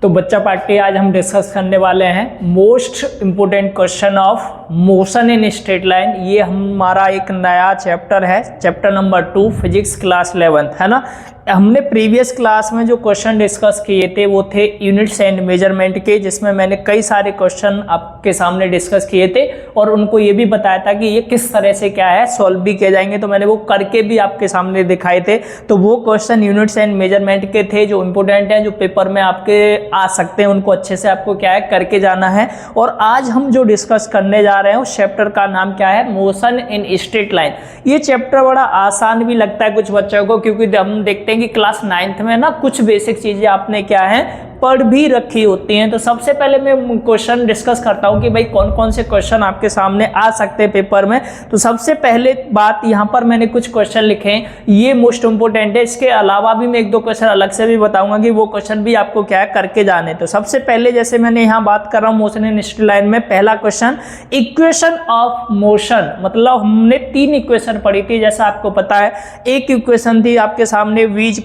तो बच्चा पार्टी आज हम डिस्कस करने वाले हैं most important question of motion in straight line. ये हमारा एक नया चैप्टर है, chapter number 2 physics class 11th, है ना। हमने प्रीवियस क्लास में जो क्वेश्चन डिस्कस किए थे वो थे यूनिट्स एंड मेजरमेंट के, जिसमें मैंने कई सारे क्वेश्चन आपके सामने डिस्कस किए थे और उनको ये भी बताया था कि ये किस तरह से क्या है सॉल्व भी किए जाएंगे। तो मैंने वो करके भी आपके सामने दिखाए थे। तो वो क्वेश्चन यूनिट्स एंड मेजरमेंट के थे जो इंपॉर्टेंट हैं, जो पेपर में आपके आ सकते हैं, उनको अच्छे से आपको क्या है करके जाना है। और आज हम जो डिस्कस करने जा रहे हैं उस चैप्टर का नाम क्या है, मोशन इन स्ट्रेट लाइन। ये चैप्टर बड़ा आसान भी लगता है कुछ बच्चों को, क्योंकि हम देखते हैं कि क्लास 9th में ना कुछ बेसिक चीजें आपने क्या है पढ़ भी रखी होती हैं। तो सबसे पहले मैं क्वेश्चन डिस्कस करता हूं कि भाई कौन कौन से क्वेश्चन आपके सामने आ सकते हैं पेपर में। तो सबसे पहले बात, यहां पर मैंने कुछ क्वेश्चन लिखे हैं, ये मोस्ट इंपोर्टेंट है। इसके अलावा भी मैं एक दो क्वेश्चन अलग से भी बताऊंगा कि वो क्वेश्चन भी आपको क्या है करके जाने। तो सबसे पहले जैसे मैंने यहाँ बात कर रहा हूँ मोशन इन स्ट्रेट लाइन में, पहला क्वेश्चन इक्वेशन ऑफ मोशन, मतलब हमने 3 इक्वेशन पढ़ी थी जैसा आपको पता है। एक इक्वेशन थी आपके सामने v =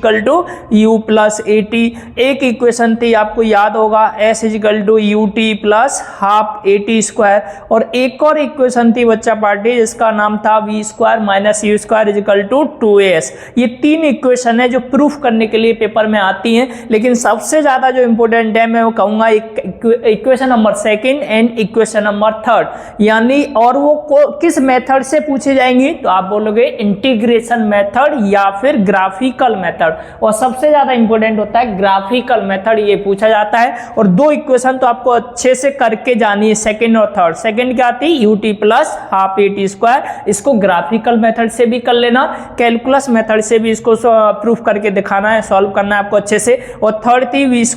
u + at, एक इक्वेशन आपको याद होगा s = ut + ½ at², और एक और इक्वेशन थी बच्चा पार्टी जिसका नाम था v² - u² = 2as। ये 3 इक्वेशन है जो प्रूफ करने के लिए पेपर में आती हैं, लेकिन सबसे ज्यादा जो इंपॉर्टेंट है मैं वो कहूंगा equation number 2 and equation number 3, यानी और वो किस मेथड से पूछी जाएंगी, तो आप बोलोगे इंटीग्रेशन मेथड या फिर ग्राफिकल मेथड। और सबसे ज्यादा इंपॉर्टेंट होता है ग्राफिकल मेथड, ये पूछा जाता है। और 2 इक्वेशन तो आपको अच्छे से करके जानी है, सेकंड और थर्ड। सेकंड क्या थी, ut + ½ at², इसको ग्राफिकल मेथड से भी कर लेना, कैलकुलस मेथड से भी इसको प्रूफ करके दिखाना है, सॉल्व करना है आपको अच्छे से। और थर्ड थी v² -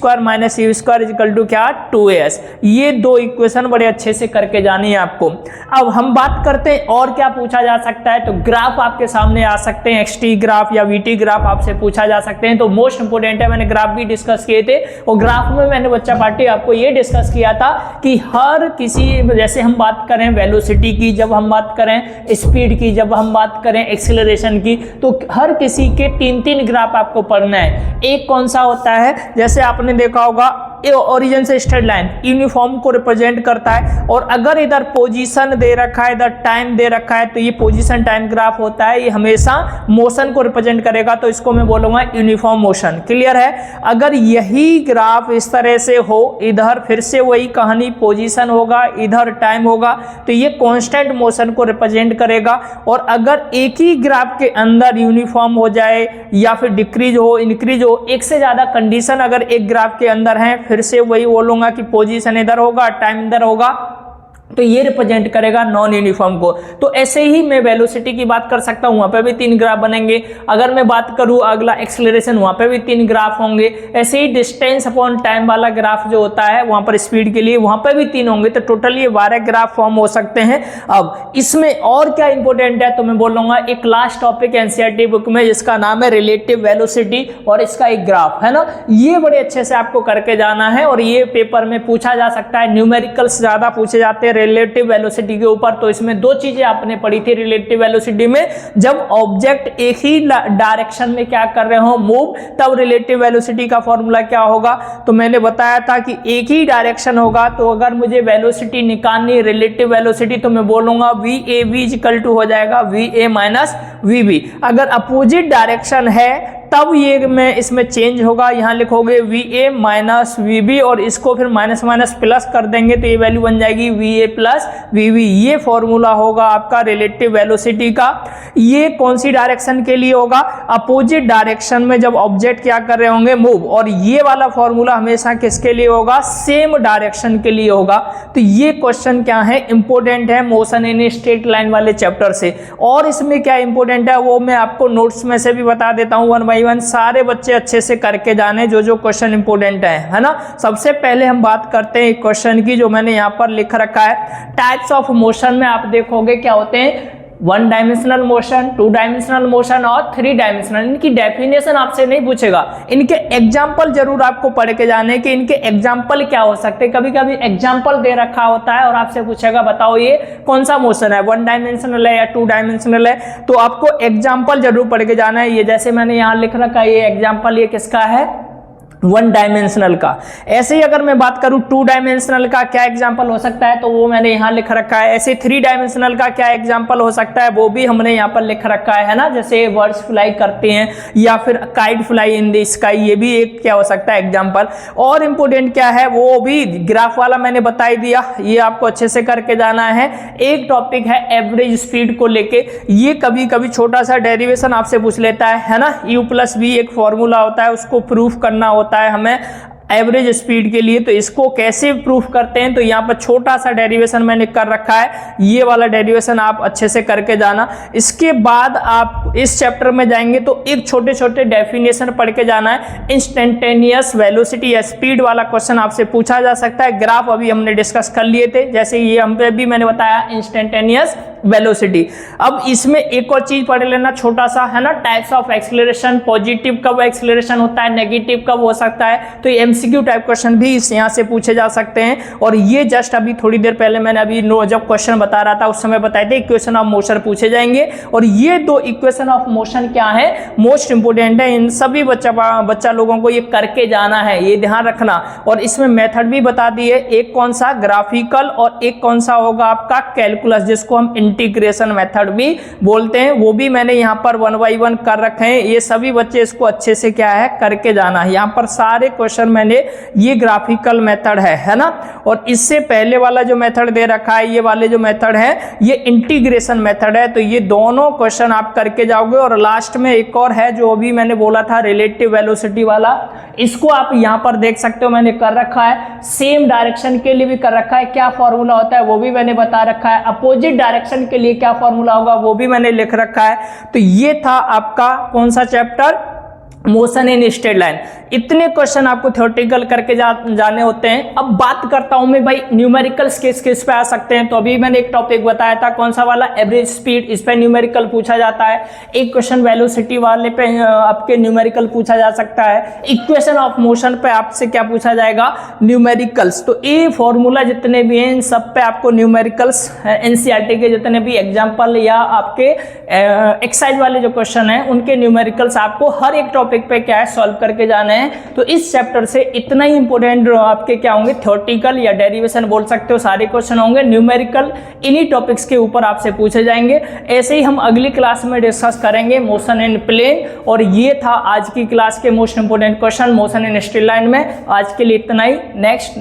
u² = क्या, 2as। ये 2 इक्वेशन बड़े अच्छे से करके जानी है आपको। अब हम बात करते हैं और क्या पूछा जा सकता है। तो ग्राफ आपके सामने आ सकते हैं, xt ग्राफ या vt ग्राफ आपसे पूछा जा सकते हैं। तो मोस्ट इंपोर्टेंट है, मैंने ग्राफ भी डिस्कस किए थे। और ग्राफ में मैंने बच्चा पार्टी आपको ये डिस्कस किया था कि हर किसी, जैसे हम बात करें वेलोसिटी की, जब हम बात करें स्पीड की, जब हम बात करें एक्सीलरेशन की, तो हर किसी के 3-3 ग्राफ आपको पढ़ना है। एक कौन सा होता है, जैसे आपने देखा होगा ओरिजिन से स्ट्रेट लाइन यूनिफॉर्म को रिप्रेजेंट करता है, और अगर इधर पोजीशन दे रखा है, इधर टाइम दे रखा है, तो ये पोजीशन टाइम ग्राफ होता है, ये हमेशा मोशन को रिप्रेजेंट करेगा। तो इसको मैं बोलूंगा यूनिफॉर्म मोशन। क्लियर है। अगर यही ग्राफ इस तरह से हो, इधर फिर से वही कहानी, पोजीशन होगा, इधर टाइम होगा, तो ये कांस्टेंट मोशन को रिप्रेजेंट करेगा। और अगर एक ही ग्राफ के अंदर यूनिफॉर्म हो जाए या फिर डिक्रीज हो, इंक्रीज हो, एक से ज्यादा कंडीशन अगर एक ग्राफ के अंदर है, फिर से वही बोलूंगा कि पोजीशन इधर होगा, टाइम इधर होगा, तो ये रिप्रेजेंट करेगा नॉन यूनिफॉर्म को। तो ऐसे ही मैं वेलोसिटी की बात कर सकता हूं, वहां पे भी 3 ग्राफ बनेंगे। अगर मैं बात करूं अगला एक्सेलरेशन, वहां पे भी 3 ग्राफ होंगे। ऐसे ही डिस्टेंस अपॉन टाइम वाला ग्राफ जो होता है वहां पर स्पीड के लिए, वहां पे भी 3 होंगे। तो टोटल ये 12 ग्राफ फॉर्म हो सकते हैं। अब इसमें और क्या इंपॉर्टेंट है, तो मैं बोलूंगा एक लास्ट टॉपिक एनसीईआरटी बुक में जिसका नाम है रिलेटिव वेलोसिटी, और इसका एक ग्राफ है ना, ये बड़े अच्छे से आपको करके जाना है। और ये पेपर में पूछा जा सकता है, न्यूमेरिकल्स ज्यादा पूछे जाते हैं रिलेटिव वेलोसिटी के ऊपर। तो इसमें 2 चीजें आपने पढ़ी थी रिलेटिव वेलोसिटी में, जब ऑब्जेक्ट एक ही डायरेक्शन में क्या कर रहे हो, मूव, तब रिलेटिव वेलोसिटी का फॉर्मूला क्या होगा। तो मैंने बताया था कि एक ही डायरेक्शन होगा, तो अगर मुझे वेलोसिटी निकालनी, रिलेटिव वेलोसिटी, तो मैं बोलूंगा VAV = हो जाएगा VA - VB। अगर अपोजिट डायरेक्शन है तब ये मैं इसमें चेंज होगा, यहाँ लिखोगे VA - VB, और इसको फिर माइनस माइनस प्लस कर देंगे तो ये वैल्यू बन जाएगी VA + VB। ये फॉर्मूला होगा आपका रिलेटिव वेलोसिटी का। ये कौन सी डायरेक्शन के लिए होगा, अपोजिट डायरेक्शन में जब ऑब्जेक्ट क्या कर रहे होंगे, मूव। और ये वाला फॉर्मूला हमेशा किसके लिए होगा, सेम डायरेक्शन के लिए होगा। तो ये क्वेश्चन क्या है, इंपॉर्टेंट है मोशन इन स्ट्रेट लाइन वाले चैप्टर से। और इसमें क्या इंपॉर्टेंट है वो मैं आपको नोट्स में से भी बता देता हूँ, 1 by 1 सारे बच्चे अच्छे से करके जाने जो क्वेश्चन इंपॉर्टेंट है ना। सबसे पहले हम बात करते हैं एक क्वेश्चन की जो मैंने यहाँ पर लिख रखा है। टाइप्स ऑफ मोशन में आप देखोगे क्या होते हैं, 1 डायमेंशनल मोशन, 2 डायमेंशनल मोशन और 3 डायमेंशनल। इनकी डेफिनेशन आपसे नहीं पूछेगा, इनके एग्जाम्पल जरूर आपको पढ़ के जाने कि इनके एग्जाम्पल क्या हो सकते हैं। कभी कभी एग्जाम्पल दे रखा होता है और आपसे पूछेगा बताओ ये कौन सा मोशन है, 1 डायमेंशनल है या 2 डायमेंशनल है, तो आपको एग्जाम्पल जरूर पढ़ के जाना है। ये जैसे मैंने यहाँ लिख रखा है, ये एग्जाम्पल ये किसका है, वन डायमेंशनल का। ऐसे ही अगर मैं बात करूं टू डायमेंशनल का क्या एग्जांपल हो सकता है, तो वो मैंने यहां लिख रखा है। ऐसे थ्री डायमेंशनल का क्या एग्जांपल हो सकता है, वो भी हमने यहां पर लिख रखा है ना, जैसे बर्ड्स फ्लाई करते हैं या फिर kite fly in the sky, ये भी एक क्या हो सकता है एग्जांपल। और इंपॉर्टेंट क्या है वो भी ग्राफ वाला मैंने बता ही दिया, ये आपको अच्छे से करके जाना है। एक टॉपिक है एवरेज स्पीड को लेके, ये कभी कभी छोटा सा डेरिवेशन आपसे पूछ लेता है ना, U+V एक फॉर्मूला होता है, उसको प्रूफ करना होता है हमें एवरेज स्पीड के लिए। तो इसको कैसे प्रूफ करते हैं, तो यहाँ पर छोटा सा डेरिवेशन मैंने कर रखा है, ये वाला डेरिवेशन आप अच्छे से करके जाना। इसके बाद आप इस चैप्टर में जाएंगे तो एक छोटे छोटे डेफिनेशन पढ़ के जाना है। इंस्टेंटेनियस वेलोसिटी या स्पीड वाला क्वेश्चन आपसे पूछा जा सकता है। ग्राफ अभी हमने डिस्कस कर लिए थे, जैसे ये हम पे भी मैंने बताया इंस्टेंटेनियस वेलोसिटी। अब इसमें एक और चीज पढ़ लेना छोटा सा, है ना, टाइप्स ऑफ एक्सीलरेशन, पॉजिटिव कब एक्सीलरेशन होता है, नेगेटिव कब हो सकता है। तो एमसीक्यू टाइप क्वेश्चन भी इस यहाँ से पूछे जा सकते हैं। और ये जस्ट अभी थोड़ी देर पहले मैंने अभी जब क्वेश्चन बता रहा था उस समय बताए थे इक्वेशन ऑफ मोशन पूछे जाएंगे। और ये दो इक्वेशन ऑफ मोशन क्या है, मोस्ट इंपोर्टेंट है, इन सभी बच्चा लोगों को ये करके जाना है, ये ध्यान रखना। और इसमें मेथड भी बता दिए, एक कौन सा ग्राफिकल और एक कौन सा होगा आपका कैलकुलस, जिसको हम इंटीग्रेशन मेथड भी बोलते हैं, वो भी मैंने यहाँ पर 1 by 1 कर रखे हैं। ये सभी बच्चे इसको अच्छे से क्या है करके जाना है। यहाँ पर सारे क्वेश्चन मैंने, ये ग्राफिकल मेथड है ना, और इससे पहले वाला जो मेथड दे रखा है, ये वाले जो मेथड है ये इंटीग्रेशन मेथड है। तो ये दोनों क्वेश्चन आप करके जाओगे। और लास्ट में एक और है जो अभी मैंने बोला था रिलेटिव वेलोसिटी वाला, इसको आप यहाँ पर देख सकते हो मैंने कर रखा है। सेम डायरेक्शन के लिए भी कर रखा है, क्या फॉर्मूला होता है वो भी मैंने बता रखा है। अपोजिट डायरेक्शन के लिए क्या फॉर्मूला होगा वो भी मैंने लिख रखा है। तो ये था आपका कौन सा chapter, motion in straight line. इतने क्वेश्चन आपको थ्योरेटिकल करके जाने होते हैं। अब बात करता हूं मैं भाई न्यूमेरिकल्स किस पे आ सकते हैं। तो अभी मैंने एक टॉपिक बताया था कौन सा वाला, एवरेज स्पीड, इस पे न्यूमेरिकल पूछा जाता है। एक क्वेश्चन वेलोसिटी वाले पे आपके न्यूमेरिकल पूछा जा सकता है। इक्वेशन ऑफ मोशन पे आपसे क्या पूछा जाएगा, न्यूमेरिकल्स। तो ये फॉर्मूला जितने भी हैं इन सब पे आपको न्यूमेरिकल्स, एनसीईआरटी के जितने भी एग्जाम्पल या आपके एक्सरसाइज वाले जो क्वेश्चन है उनके न्यूमेरिकल्स आपको हर एक टॉपिक पे क्या है सॉल्व करके जाने हैं। तो इस चैप्टर से इतना ही इंपॉर्टेंट आपके क्या होंगे, थ्योरेटिकल या डेरिवेशन बोल सकते हो, सारे क्वेश्चन होंगे। न्यूमेरिकल इन्हीं टॉपिक्स के ऊपर आपसे पूछे जाएंगे। ऐसे ही हम अगली क्लास में डिस्कस करेंगे मोशन इन प्लेन। और ये था आज की क्लास के most important question motion in straight line में। आज के लिए इतना ही, नेक्स्ट